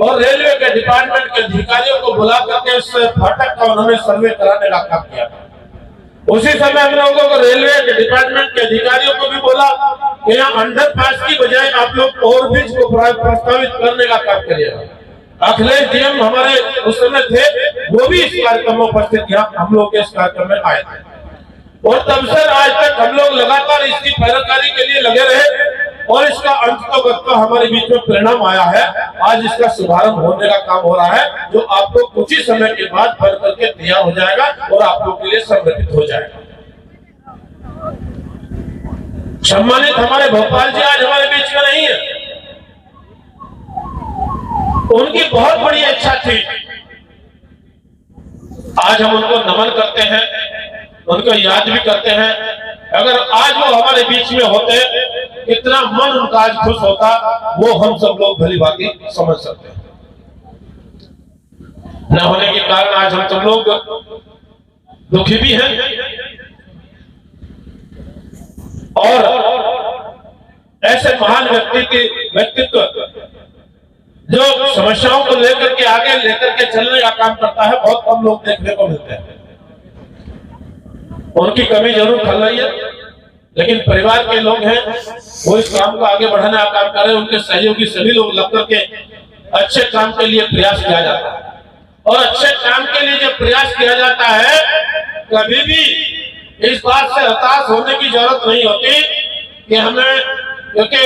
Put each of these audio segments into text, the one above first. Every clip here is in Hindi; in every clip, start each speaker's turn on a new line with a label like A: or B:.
A: और रेलवे के डिपार्टमेंट के अधिकारियों को बुला करके इस फाटक का उन्होंने सर्वे कराने का काम किया। उसी समय हम लोगों को रेलवे के डिपार्टमेंट के अधिकारियों को भी बोला कि यहाँ अंडरपास की बजाय आप लोग ओवरब्रिज को प्रस्तावित करने का काम करिएगा। अखिलेश डीएम हमारे उस समय थे, वो भी इस कार्यक्रम में उपस्थित यहाँ हम लोग के इस कार्यक्रम में आए थे और तब से आज तक हम लोग लगातार इसकी पैरवी के लिए लगे रहे और इसका अंत तो हमारे बीच में परिणाम आया है। आज इसका शुभारंभ होने का काम हो रहा है, जो आपको कुछ ही समय के बाद बन करके तैयार हो जाएगा और आप लोग के लिए संगठित हो जाएगा। सम्मानित हमारे भोपाल जी आज हमारे बीच में नहीं है, उनकी बहुत बड़ी इच्छा थी। आज हम उनको नमन करते हैं, उनको याद भी करते हैं। अगर आज वो हमारे बीच में होते, कितना मन उनका आज खुश होता, वो हम सब लोग भली भांति समझ सकते हैं। न होने के कारण आज हम सब लोग दुखी भी हैं और ऐसे महान व्यक्तित्व जो समस्याओं को लेकर के आगे लेकर के चलने का काम करता है, बहुत कम लोग देखने को मिलते हैं। उनकी कमी जरूर खल रही है, लेकिन परिवार के लोग हैं, वो इस काम को आगे बढ़ाने का काम कर रहे हैं। उनके सहयोगी सभी लोग लग करके अच्छे काम के लिए प्रयास किया जाता है और अच्छे काम के लिए जब प्रयास किया जाता है, कभी भी इस बात से हताश होने की जरूरत नहीं होती कि हमें, क्योंकि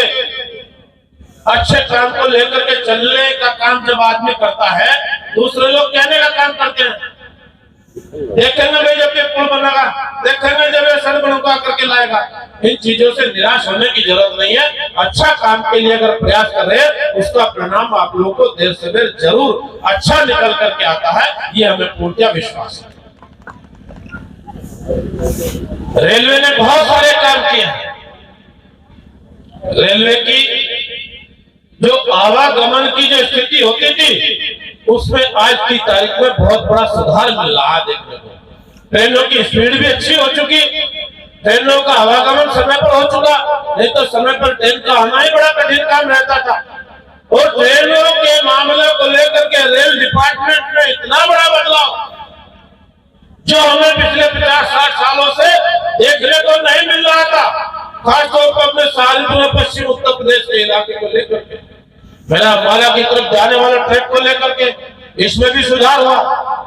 A: अच्छे काम को लेकर के चलने का काम जब आदमी करता है, दूसरे लोग कहने का काम करते हैं, देखेंगे भाई जब ये पुल बनेगा, देखेंगे जब ये सड़क बनवा करके लाएगा। इन चीजों से निराश होने की जरूरत नहीं है। अच्छा काम के लिए अगर प्रयास कर रहे हैं, उसका परिणाम आप लोगों को देर से देर जरूर अच्छा निकल करके आता है, ये हमें पूर्णतः विश्वास है। रेलवे ने बहुत सारे काम किए हैं। रेलवे की जो आवागमन की जो स्थिति होती थी, उसमें आज की तारीख में बहुत बड़ा सुधार मिल रहा है देखने को। ट्रेनों की स्पीड भी अच्छी हो चुकी, ट्रेनों का आवागमन समय पर हो चुका, नहीं तो समय पर ट्रेन का आना ही बड़ा कठिन काम रहता था। और ट्रेनों के मामले को लेकर के रेल डिपार्टमेंट में इतना बड़ा बदलाव जो हमें पिछले 50-60 सालों से देखने को नहीं मिल रहा था, खासतौर पर अपने सहारनपुर पश्चिम उत्तर प्रदेश के इलाके को लेकर के, मेरा अम्बाला की तरफ जाने वाला ट्रैक को लेकर के इसमें भी सुधार हुआ।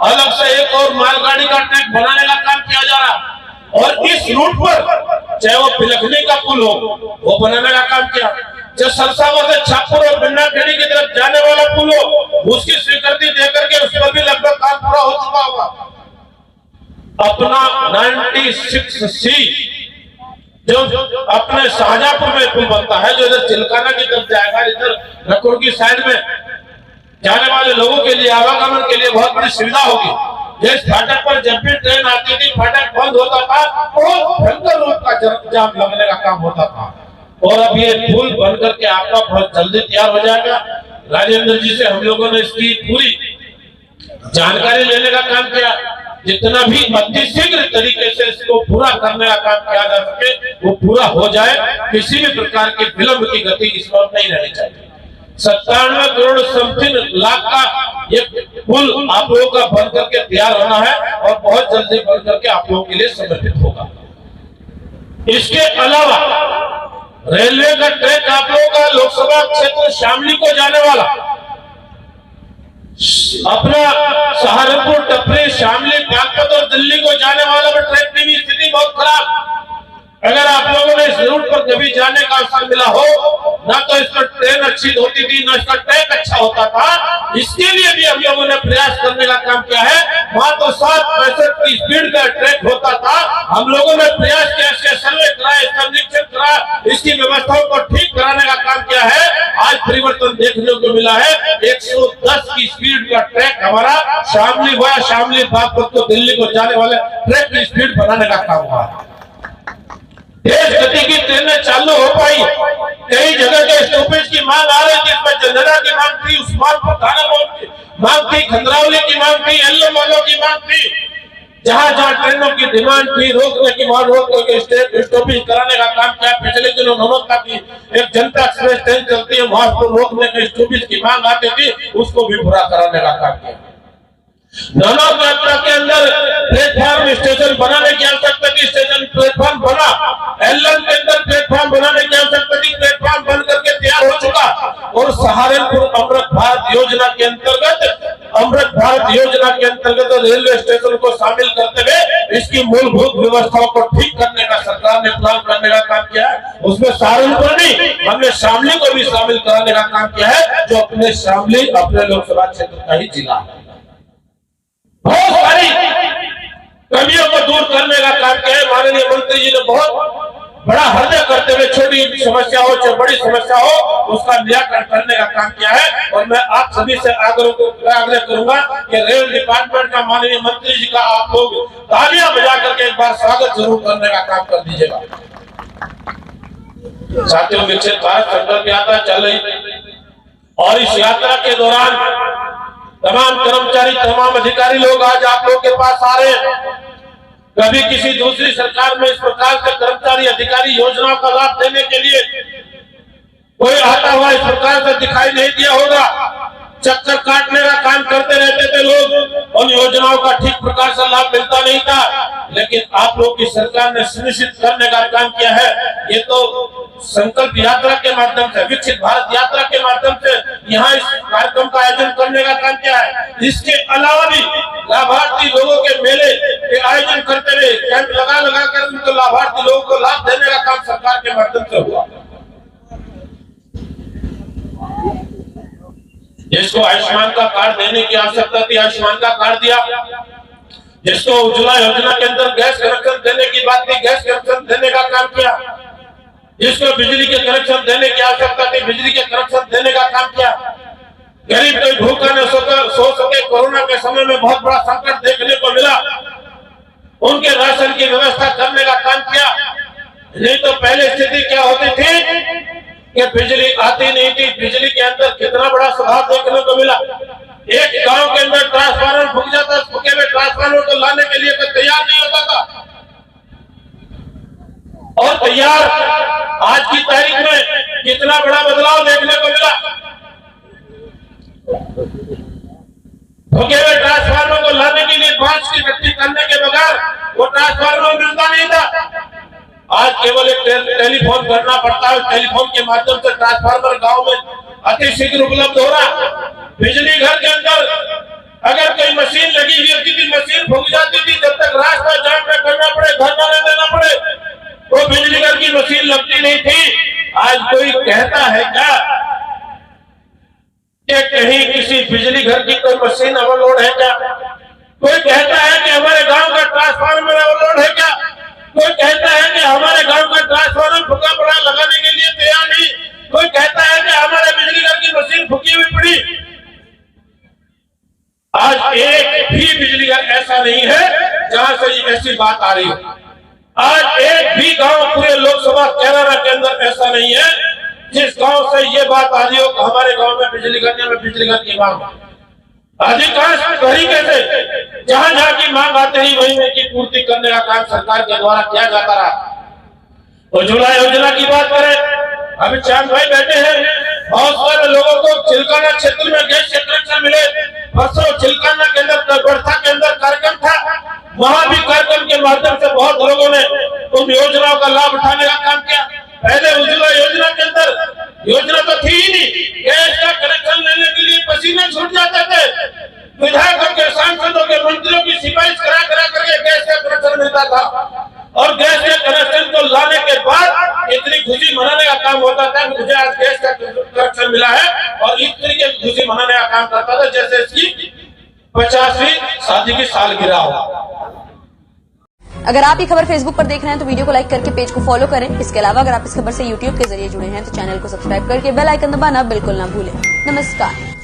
A: अलग से एक और मालगाड़ी का ट्रैक बनाने का काम किया जा रहा और इस रूट पर चाहे वो पिलखनी का पुल हो, वो बनाने का काम किया, चाहे सरसावर से छापुर और बिन्नाखेड़ी की तरफ जाने वाला पुल हो, उसकी स्वीकृति देकर के उस पर भी लगभग काम पूरा हो चुका होगा। अपना 96C जो अपने शाहजहांपुर में पुल बनता है, जो इधर चिलकाना की तरफ जाएगा, इधर रकुड़ की साइड में जाने वाले लोगों के लिए आवागमन के लिए बहुत बड़ी सुविधा होगी। जिस फाटक पर जब भी ट्रेन आती थी, फाटक बंद होता था, बहुत भयंकर रूप का जाम लगने का काम होता था। और अब ये पुल बन करके आपका बहुत जल्दी तैयार हो जाएगा। राजेंद्र जी से हम लोगों ने इसकी पूरी जानकारी लेने का काम किया, जितना भी अति शीघ्र तरीके से इसको पूरा करने का काम किया जा सके वो पूरा हो जाए। किसी भी प्रकार की विलंब की गति इस पर नहीं रहनी चाहिए। 97 करोड़ समथिंग लाख का ये पुल आप लोगों का बन करके तैयार होना है और बहुत जल्दी बन करके आप लोगों के लिए समर्पित होगा। इसके अलावा रेलवे का ट्रैक आप लोगों का लोकसभा क्षेत्र शामली को जाने वाला, अपना सहारनपुर, टपरी, शामली, बागपत और दिल्ली को जाने वाला में ट्रैक की भी स्थिति बहुत खराब। अगर आप लोगों ने इस रूट पर कभी जाने का अवसर मिला हो, ना तो इस पर ट्रेन अच्छी होती थी, ना इसका ट्रैक अच्छा होता था, इसके लिए भी हम लोगों ने प्रयास करने का काम किया है। वहां तो 765 की स्पीड का ट्रैक होता था, हम लोगों ने प्रयास किया, इसके सर्वे कराया, इसका निरीक्षण करा, इसकी व्यवस्थाओं को ठीक कराने का काम किया है। आज परिवर्तन देखने को मिला है। 110 की स्पीड का ट्रैक हमारा शामली हुआ, शामली बागपत को दिल्ली को जाने वाले ट्रैक की स्पीड बनाने का काम हुआ। तेज गति की ट्रेनें चालू हो पाई। कई जगह के स्टॉपेज की मांग आ रही थी, इसमें जंदरा की मांग थी, उस्मानपुर थाना की मांग थी, खंडरावली की मांग थी, एल्लोमालो की मांग थी। जहां जहां ट्रेनों की डिमांड थी रोकने की, वहां रोक करके स्टॉपेज कराने का काम किया। पिछले दिनों नौनोता की एक जनता एक्सप्रेस ट्रेन चलती है, वहां पर रोकने के स्टॉपेज की मांग आती थी, उसको भी पूरा कराने का काम किया। नौनोता यात्रा के अंदर प्लेटफॉर्म स्टेशन बनाने की आवश्यकता थी, स्टेशन प्लेटफॉर्म बना। एलएम के अंदर प्लेटफॉर्म बनाने की आवश्यकता थी, प्लेटफॉर्म बन करके तैयार हो चुका। और सहारनपुर अमृत भारत योजना के अंतर्गत रेलवे स्टेशन को शामिल करते हुए इसकी मूलभूत व्यवस्थाओं को ठीक करने का सरकार ने प्लान करने का काम किया है। उसमें सहारनपुर नहीं, हमने शामली को भी शामिल कराने का काम किया है, जो अपने शामली अपने लोकसभा क्षेत्र का ही जिला है। बहुत सारी कमियों को दूर करने का काम किया है। माननीय मंत्री जी ने बहुत बड़ा हृदय करते हुए छोटी समस्या हो चाहे बड़ी समस्या हो उसका निराकरण करने का काम किया है। और मैं आप सभी से आग्रह करूंगा कि रेल डिपार्टमेंट का माननीय मंत्री जी का आप लोग तालियां बजा करके एक बार स्वागत जरूर करने का काम कर दीजिएगा। साथियों, विकसित भारत संकल्प यात्रा चल रही और इस यात्रा के दौरान तमाम कर्मचारी, तमाम अधिकारी लोग आज आप लोग के पास आ रहे हैं। कभी किसी दूसरी सरकार में इस प्रकार से कर्मचारी अधिकारी योजनाओं का लाभ देने के लिए कोई आता हुआ इस प्रकार से दिखाई नहीं दिया होगा। चक्कर काटने का काम करते रहते थे लोग, उन योजनाओं का ठीक प्रकार से लाभ मिलता नहीं था। लेकिन आप लोग की सरकार ने सुनिश्चित करने का काम किया है। ये तो संकल्प यात्रा के माध्यम से, विकसित भारत यात्रा के माध्यम से यहाँ इस कार्यक्रम का आयोजन करने का काम किया है। इसके अलावा भी लाभार्थी लोगों के मेले के आयोजन करते हुए कैंप लगा कर उनको लाभार्थी लोगों को लाभ देने का काम सरकार के माध्यम से हुआ। जिसको आयुष्मान का कार्ड देने की आवश्यकता थी, आयुष्मान का कार्ड दिया। जिसको उज्ज्वला योजना के अंदर गैस कनेक्शन देने की बात थी, गैस कनेक्शन देने का काम किया। जिसको बिजली के कनेक्शन देने की आवश्यकता थी, बिजली के कनेक्शन देने का काम किया। गरीब कोई भूखा न सो सके, कोरोना के समय में बहुत बड़ा संकट देखने को मिला, उनके राशन की व्यवस्था करने का काम किया। नहीं तो पहले स्थिति क्या होती थी कि बिजली आती नहीं थी। बिजली के अंदर कितना बड़ा सुधार देखने को मिला। एक गांव के अंदर ट्रांसफार्मर फूक जाता, फूके हुए ट्रांसफार्मर को लाने के लिए कोई तैयार नहीं होता था। और तैयार आज की तारीख में कितना बड़ा बदलाव देखने को मिला। फूके हुए ट्रांसफार्मर को लाने के लिए 5 की इकट्ठी करने के बगैर वो ट्रांसफार्मर मिलता नहीं था। आज केवल एक टेलीफोन करना पड़ता है, टेलीफोन के माध्यम से ट्रांसफार्मर गांव में अति शीघ्र उपलब्ध हो रहा। बिजली घर के अंदर अगर कोई मशीन लगी हुई होती थी, मशीन फूक जाती थी, जब तक रास्ता जाम न करना पड़े, धरना न देना पड़े, तो बिजली घर की मशीन लगती नहीं थी। आज कोई कहता है क्या कि कहीं किसी बिजली घर की कोई मशीन ओवरलोड है क्या? कोई कहता है कि हमारे गांव का ट्रांसफार्मर ओवरलोड है क्या? कोई कहता है कि हमारे गांव का ट्रांसफार्मर फूका पड़ा, लगाने के लिए तैयार नहीं। कोई कहता है कि हमारे बिजली घर की मशीन फूकी हुई पड़ी। आज एक भी बिजली घर ऐसा नहीं है जहां से ऐसी बात आ रही हो। आज एक भी गांव पूरे लोकसभा कैराना के अंदर ऐसा नहीं है जिस गांव से ये बात आ रही हो कि हमारे गांव में बिजली घर की मांग। अधिकांश तरीके से जहां जहां की मांग आते ही वही की पूर्ति करने का काम सरकार के द्वारा किया जाता रहा। उज्ज्वला योजना की बात करें, अभी चांद भाई बैठे हैं, बहुत सारे लोगों को चिलकाना क्षेत्र में गैस कनेक्शन मिले। परसों चिलकाना के अंदर बर्था के अंदर कार्यक्रम था, वहां भी कार्यक्रम के माध्यम से बहुत लोगों ने उन योजनाओं का लाभ उठाने का काम किया। पहले उज्ज्वला योजना के अंदर योजना तो थी ही नहीं, गैस का कनेक्शन लेने के लिए पसीना छूट जाते थे। विधायकों के, सांसदों के, मंत्रियों की सिफारिश करा करके गैस का कनेक्शन मिलता था। और गैस के कनेक्शन को लाने के बाद इतनी खुशी मनाने का काम होता था कि मुझे आज गैस का कनेक्शन मिला है, और इस तरीके की खुशी मनाने का काम करता था जैसे इसकी 50वीं शादी की सालगिरह हो।
B: अगर आप ये खबर फेसबुक पर देख रहे हैं तो वीडियो को लाइक करके पेज को फॉलो करें। इसके अलावा अगर आप इस खबर से यूट्यूब के जरिए जुड़े हैं तो चैनल को सब्सक्राइब करके बेल आइकन दबाना बिल्कुल ना भूलें। नमस्कार।